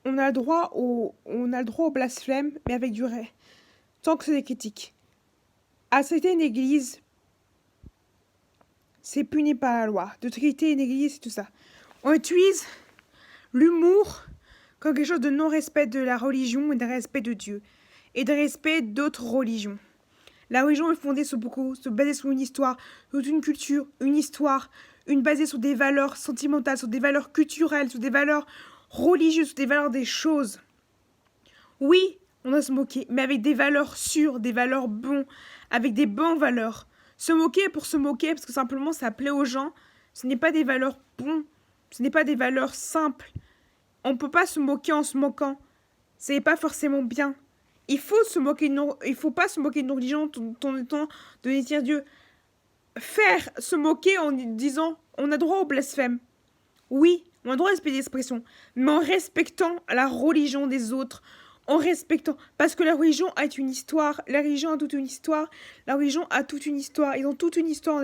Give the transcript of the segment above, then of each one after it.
on a le droit au blasphème, mais avec du vrai. Tant que c'est des critiques. À traiter une église, c'est puni par la loi. De traiter une église, c'est tout ça. On utilise l'humour comme quelque chose de non-respect de la religion et de respect de Dieu. Et de respect d'autres religions. La religion est fondée sur basée sur une histoire, sur une culture, une histoire, basée sur des valeurs sentimentales, sur des valeurs culturelles, sur des valeurs religieuses, sur des valeurs des choses. Oui, on doit se moquer, mais avec des valeurs sûres, des valeurs bonnes, avec des bonnes valeurs. Se moquer pour se moquer, parce que simplement ça plaît aux gens, ce n'est pas des valeurs bonnes, ce n'est pas des valeurs simples. On ne peut pas se moquer en se moquant. Ce n'est pas forcément bien. Il faut pas se moquer d'une religion tout en étant de dire Dieu. Faire se moquer en disant on a droit au blasphème. Oui, on a droit à l'esprit d'expression, mais en respectant la religion des autres, en respectant, parce que la religion a une histoire, la religion a toute une histoire, la religion a toute une histoire, ils ont toute une histoire.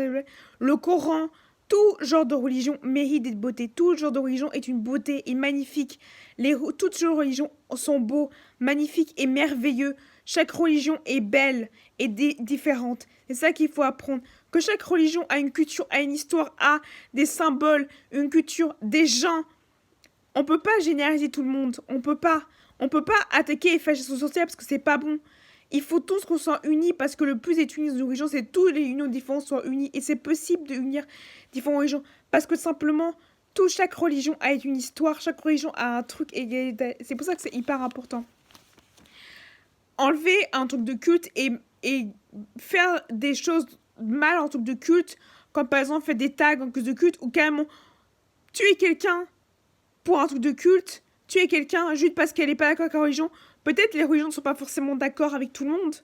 Le Coran, tout genre de religion mérite d'être beauté, tout genre de religion est une beauté et magnifique. Toutes les religions sont beaux, magnifiques et merveilleux. Chaque religion est belle et différente. C'est ça qu'il faut apprendre. Que chaque religion a une culture, a une histoire, a des symboles, une culture, des gens. On peut pas généraliser tout le monde. On peut pas. On peut pas attaquer et fâcher son social parce que c'est pas bon. Il faut tous qu'on soit unis parce que le plus est unis dans une religion, c'est que toutes les unions différentes soient unies. Et c'est possible de unir différentes religions. Parce que simplement, chaque religion a une histoire, chaque religion a un truc. Et c'est pour ça que c'est hyper important. Enlever un truc de culte et faire des choses mal en truc de culte, comme par exemple faire des tags en cause de culte, ou carrément tuer quelqu'un pour un truc de culte, tuer quelqu'un juste parce qu'elle n'est pas d'accord avec la religion. Peut-être les religions ne sont pas forcément d'accord avec tout le monde.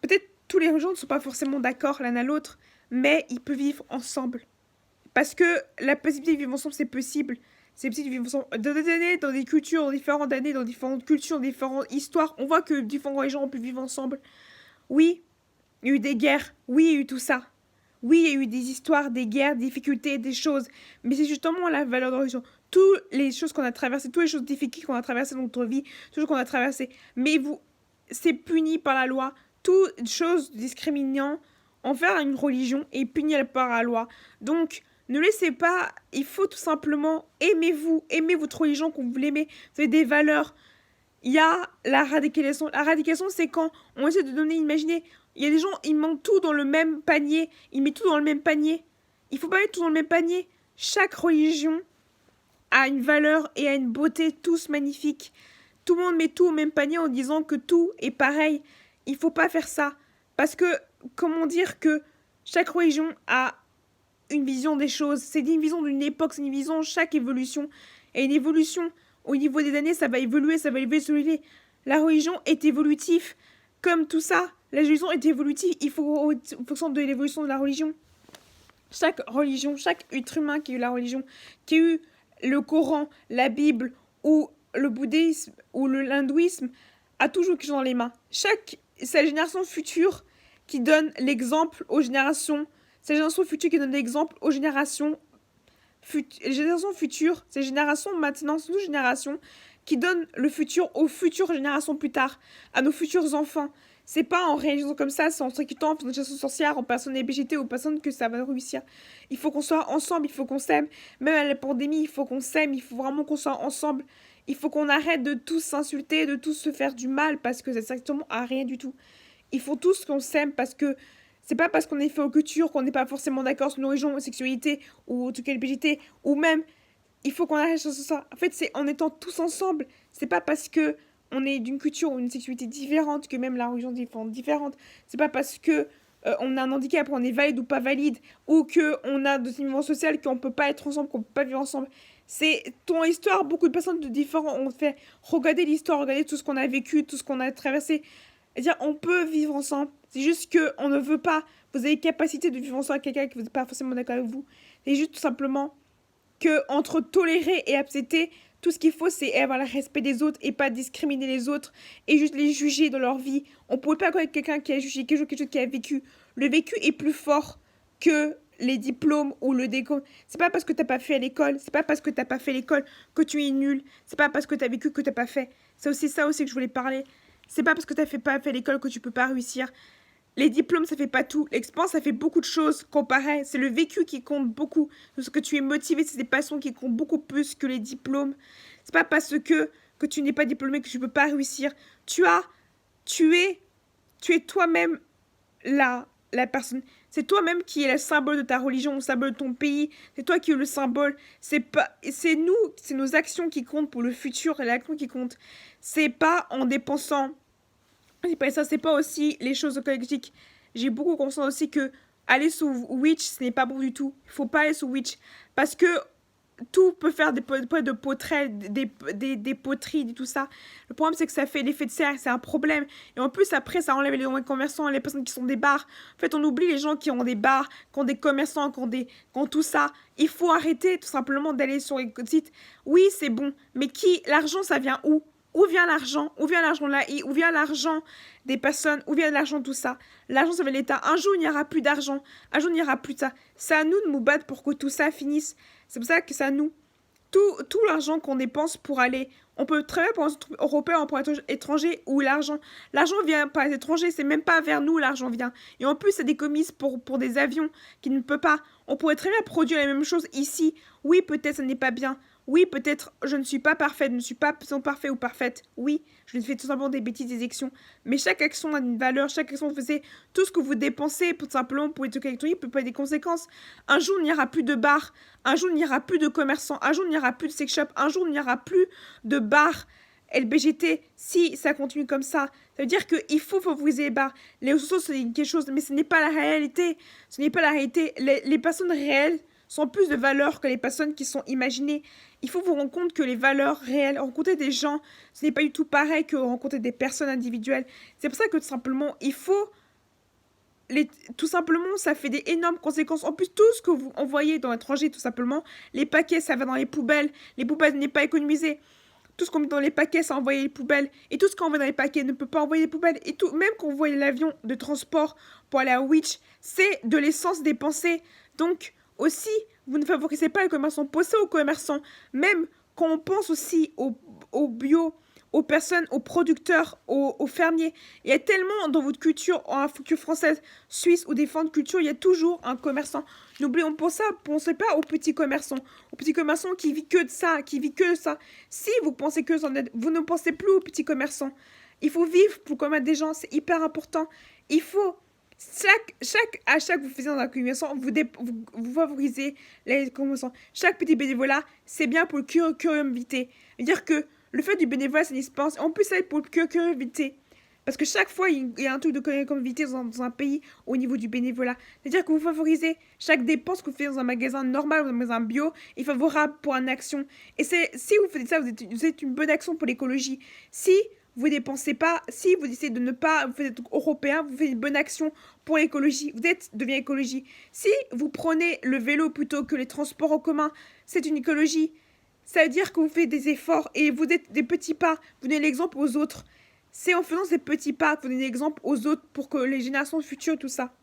Peut-être tous les religions ne sont pas forcément d'accord l'un à l'autre, mais ils peuvent vivre ensemble. Parce que la possibilité de vivre ensemble, c'est possible. C'est possible de vivre ensemble dans des années, dans des cultures, dans différentes années, dans différentes cultures, dans différentes histoires. On voit que différentes religions ont pu vivre ensemble. Oui, il y a eu des guerres. Oui, il y a eu tout ça. Oui, il y a eu des histoires, des guerres, des difficultés, des choses. Mais c'est justement la valeur de la religion. Toutes les choses qu'on a traversées, toutes les choses difficiles qu'on a traversées dans notre vie, toutes les choses qu'on a traversées. Mais c'est puni par la loi. Toute chose discriminant envers une religion est puni par la loi. Donc, ne laissez pas, il faut tout simplement aimez votre religion comme vous l'aimez. Vous avez des valeurs. Il y a la radicalisation. La radicalisation, c'est quand on essaie de donner, imaginez, il y a des gens, ils mettent tout dans le même panier. Ils mettent tout dans le même panier. Il faut pas mettre tout dans le même panier. Chaque religion a une valeur et a une beauté, tous magnifiques. Tout le monde met tout au même panier en disant que tout est pareil. Il faut pas faire ça. Parce que, comment dire que chaque religion a une vision des choses. C'est une vision d'une époque, c'est une vision, chaque évolution. Et une évolution, au niveau des années, ça va évoluer, ça va évoluer. La religion est évolutive. Comme tout ça, la religion est évolutive. Il faut, en fonction de l'évolution de la religion. Chaque religion, chaque être humain qui a eu la religion, qui a eu le Coran, la Bible, ou le bouddhisme, ou l'hindouisme, a toujours quelque chose dans les mains. C'est la génération future qui donne l'exemple aux générations. C'est la génération future qui donne l'exemple aux générations futures. C'est les générations maintenant, c'est nos générations qui donnent le futur aux futures générations plus tard, à nos futurs enfants. C'est pas en réalisant comme ça, c'est en s'inquiétant, en faisant une chasse aux sorcières, en personne LGBT, aux personnes que ça va réussir. Il faut qu'on soit ensemble, il faut qu'on s'aime. Même à la pandémie, il faut qu'on s'aime, il faut vraiment qu'on soit ensemble. Il faut qu'on arrête de tous s'insulter, de tous se faire du mal, parce que ça sert exactement à rien du tout. Il faut tous qu'on s'aime, parce que c'est pas parce qu'on est fait aux cultures qu'on n'est pas forcément d'accord sur nos religions, sexualité, ou tout LGBT, ou même, il faut qu'on arrête sur ça. En fait, c'est en étant tous ensemble. C'est pas parce que on est d'une culture ou une sexualité différente que même la religion est différente. C'est pas parce que on a un handicap, on est valide ou pas valide, ou que on a des mouvements sociaux qu'on peut pas être ensemble, qu'on peut pas vivre ensemble. C'est ton histoire, beaucoup de personnes de différents ont fait regarder l'histoire, regarder tout ce qu'on a vécu, tout ce qu'on a traversé. C'est-à-dire, on peut vivre ensemble. C'est juste que on ne veut pas. Vous avez capacité de vivre ensemble avec quelqu'un qui n'est pas forcément d'accord avec vous. C'est juste tout simplement que entre tolérer et accepter, tout ce qu'il faut, c'est avoir le respect des autres et pas discriminer les autres et juste les juger dans leur vie. On ne peut pas connaître quelqu'un qui a jugé quelque chose qui a vécu. Le vécu est plus fort que les diplômes ou le déco. C'est pas parce que t'as pas fait à l'école, c'est pas parce que t'as pas fait l'école que tu es nul. C'est pas parce que t'as vécu que t'as pas fait. C'est aussi ça aussi que je voulais parler. C'est pas parce que pas fait l'école que tu peux pas réussir. Les diplômes, ça fait pas tout. L'expérience, ça fait beaucoup de choses comparé. C'est le vécu qui compte beaucoup. Ce que tu es motivé, c'est des passions qui comptent beaucoup plus que les diplômes. C'est pas parce que tu n'es pas diplômé que tu peux pas réussir. Tu es toi-même la personne. C'est toi-même qui est le symbole de ta religion, le symbole de ton pays. C'est toi qui es le symbole. C'est nous, c'est nos actions qui comptent pour le futur et l'action qui compte. C'est pas en dépensant. C'est pas aussi les choses écologiques. J'ai beaucoup conscience aussi que aller sur Witch, ce n'est pas bon du tout. Il faut pas aller sur Witch. Parce que tout peut faire des poteries, des poteries, tout ça. Le problème, c'est que ça fait l'effet de serre, c'est un problème. Et en plus, après, ça enlève les commerçants, les personnes qui sont des bars. En fait, on oublie les gens qui ont des bars, qui ont des commerçants, qui ont tout ça. Il faut arrêter, tout simplement, d'aller sur les sites. Oui, c'est bon, mais l'argent, ça vient où? Où vient l'argent? Où vient l'argent là? Où vient l'argent des personnes? Où vient l'argent tout ça? L'argent, ça vient de l'État. Un jour, il n'y aura plus d'argent. Un jour, il n'y aura plus de ça. C'est à nous de nous battre pour que tout ça finisse. C'est pour ça que c'est à nous. Tout l'argent qu'on dépense pour aller... On peut très bien pour un truc européen, pour un étranger, où l'argent vient par les étrangers. C'est même pas vers nous l'argent vient. Et en plus, c'est des commises pour des avions qui ne peut pas... On pourrait très bien produire la même chose ici. Oui, peut-être ça n'est pas bien. Oui, peut-être je ne suis pas parfaite, je ne suis pas parfait ou parfaite. Oui, je fais tout simplement des bêtises, des actions. Mais chaque action a une valeur, chaque action faisait tout ce que vous dépensez pour simplement pour les trucs électroniques peut pas avoir des conséquences. Un jour, il n'y aura plus de bar. Un jour, il n'y aura plus de commerçants. Un jour, il n'y aura plus de sex shop. Un jour, il n'y aura plus de bar LBGT. Si ça continue comme ça veut dire qu'il faut favoriser les bars. Les réseaux sociaux, c'est quelque chose, mais ce n'est pas la réalité. Ce n'est pas la réalité. Les personnes réelles sont plus de valeur que les personnes qui sont imaginées. Il faut vous rendre compte que les valeurs réelles, rencontrer des gens, ce n'est pas du tout pareil que rencontrer des personnes individuelles. C'est pour ça que tout simplement, tout simplement, ça fait des énormes conséquences. En plus, tout ce que vous envoyez dans l'étranger, tout simplement, les paquets, ça va dans les poubelles. Les poubelles n'est pas économisées. Tout ce qu'on met dans les paquets, ça envoie les poubelles. Et tout ce qu'on met dans les paquets ne peut pas envoyer les poubelles. Et tout, même quand on voit l'avion de transport pour aller à Witch, c'est de l'essence dépensée. Donc, aussi, vous ne favorisez pas les commerçants. Pensez aux commerçants. Même quand on pense aussi aux bio, aux personnes, aux producteurs, aux fermiers. Il y a tellement dans votre culture, en culture française, suisse ou des formes de culture, il y a toujours un commerçant. N'oublions pas ça, pensez pas aux petits commerçants. Aux petits commerçants qui vivent que de ça, qui vivent que de ça. Si vous pensez que ça, vous ne pensez plus aux petits commerçants. Il faut vivre pour commettre des gens, c'est hyper important. Il faut... Chaque achat que vous faites dans un commerçant, vous favorisez les commerçants. Chaque petit bénévolat, c'est bien pour le curiosité. C'est-à-dire que le fait du bénévolat, c'est une expérience. En plus, ça aide pour le curiosité. Parce que chaque fois, il y a un truc de curiosité dans un pays au niveau du bénévolat. C'est-à-dire que vous favorisez chaque dépense que vous faites dans un magasin normal ou dans un magasin bio est favorable pour une action. Et si vous faites ça, vous êtes une bonne action pour l'écologie. Si vous dépensez pas, si vous décidez de ne pas, vous faites des trucs européens, vous faites une bonne action pour l'écologie, devient écologie. Si vous prenez le vélo plutôt que les transports en commun, c'est une écologie. Ça veut dire que vous faites des efforts et vous êtes des petits pas, vous donnez l'exemple aux autres. C'est en faisant ces petits pas que vous donnez l'exemple aux autres pour que les générations futures, tout ça.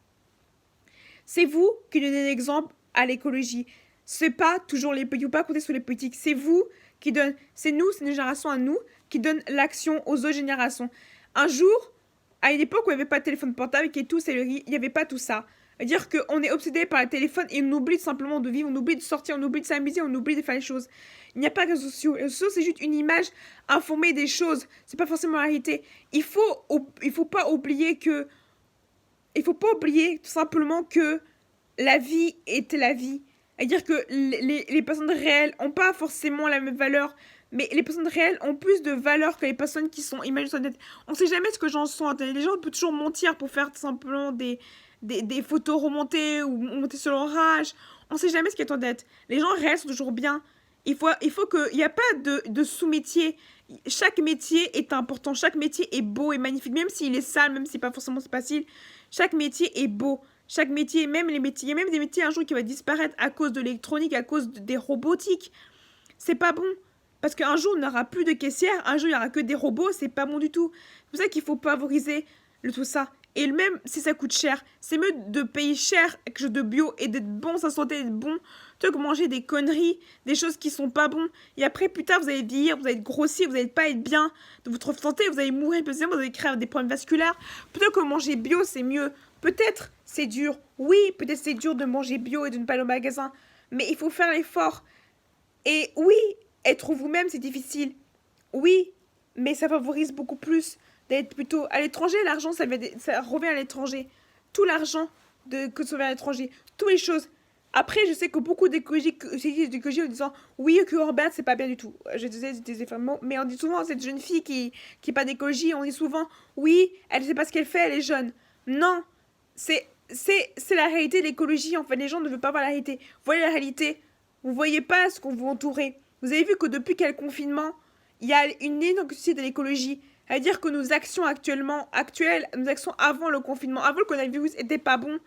C'est vous qui donnez l'exemple à l'écologie. C'est pas toujours les petits, ou pas compter sur les petits, c'est vous qui donne, c'est nous, c'est une génération à nous qui donne l'action aux autres générations. Un jour, à une époque où il n'y avait pas de téléphone portable, qui est tout, il n'y avait pas tout ça. C'est-à-dire qu'on est obsédé par le téléphone et on oublie simplement de vivre, on oublie de sortir, on oublie de s'amuser, on oublie de faire les choses. Il n'y a pas de réseaux sociaux. Les réseaux sociaux, c'est juste une image informée des choses. C'est pas forcément la réalité. Il faut pas oublier tout simplement que la vie est la vie. C'est-à-dire que les personnes réelles n'ont pas forcément la même valeur, mais les personnes réelles ont plus de valeur que les personnes qui sont imaginées sur Internet. On ne sait jamais ce que les gens sont. Les gens peuvent toujours mentir pour faire tout simplement des photos remontées ou monter sur leur rage. On ne sait jamais ce qui est en tête. Les gens réels sont toujours bien. Il faut qu'il n'y a pas de sous-métier. Chaque métier est important. Chaque métier est beau et magnifique. Même s'il est sale, même si pas forcément c'est facile. Chaque métier est beau. Chaque métier, même les métiers, il y a même des métiers un jour qui vont disparaître à cause de l'électronique, à cause des robotiques. C'est pas bon. Parce qu'un jour, on n'aura plus de caissière, un jour, il n'y aura que des robots, c'est pas bon du tout. C'est pour ça qu'il faut favoriser tout ça. Et même si ça coûte cher, c'est mieux de payer cher quelque chose de bio et d'être bon, sa santé, d'être bon, plutôt que manger des conneries, des choses qui sont pas bonnes. Et après, plus tard, vous allez vieillir, vous allez être grossir, vous allez pas être bien de votre santé, vous allez mourir, vous allez créer des problèmes vasculaires. Plutôt que manger bio, c'est mieux. Peut-être c'est dur. Oui, peut-être c'est dur de manger bio et de ne pas aller au magasin. Mais il faut faire l'effort. Et oui, être vous-même, c'est difficile. Oui, mais ça favorise beaucoup plus d'être plutôt à l'étranger. L'argent, ça revient à l'étranger. Tout l'argent que ça vient à l'étranger. Toutes les choses. Après, je sais que beaucoup d'écologistes en disant oui, que Orbert, c'est pas bien du tout. Je disais des mots, mais on dit souvent cette jeune fille qui est pas d'écologie, on dit souvent oui, elle sait pas ce qu'elle fait, elle est jeune. Non, c'est la réalité de l'écologie. En fait, les gens ne veulent pas voir la réalité. Vous voyez la réalité, vous voyez pas ce qu'on vous entourer. Vous avez vu que depuis quel confinement, il y a une énorme société de l'écologie. C'est-à-dire que nos actions actuelles, nos actions avant le confinement, avant le coronavirus, étaient pas bons.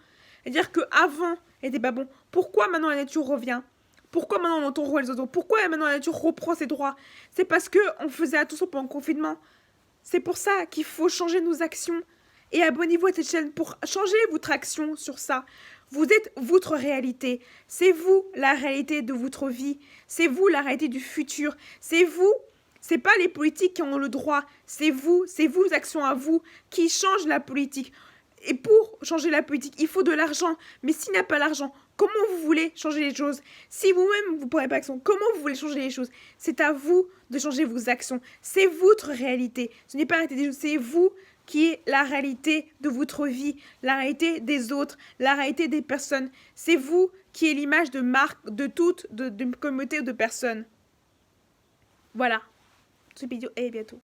C'est-à-dire qu'avant, n'était pas bon. Pourquoi maintenant la nature revient? Pourquoi maintenant on entend les oiseaux? Pourquoi maintenant la nature reprend ses droits? C'est parce qu'on faisait attention pendant le confinement. C'est pour ça qu'il faut changer nos actions. Et abonnez-vous à cette chaîne pour changer votre action sur ça. Vous êtes votre réalité. C'est vous la réalité de votre vie. C'est vous la réalité du futur. C'est vous. C'est pas les politiques qui ont le droit. C'est vos actions à vous qui changent la politique. Et pour changer la politique, il faut de l'argent. Mais s'il n'y a pas l'argent, comment vous voulez changer les choses? Si vous-même, vous ne prenez pas action, comment vous voulez changer les choses? C'est à vous de changer vos actions. C'est votre réalité. Ce n'est pas la réalité des choses, c'est vous qui est la réalité de votre vie, la réalité des autres, la réalité des personnes. C'est vous qui est l'image de marque de d'une communauté de personnes. Voilà. Cette vidéo est bientôt.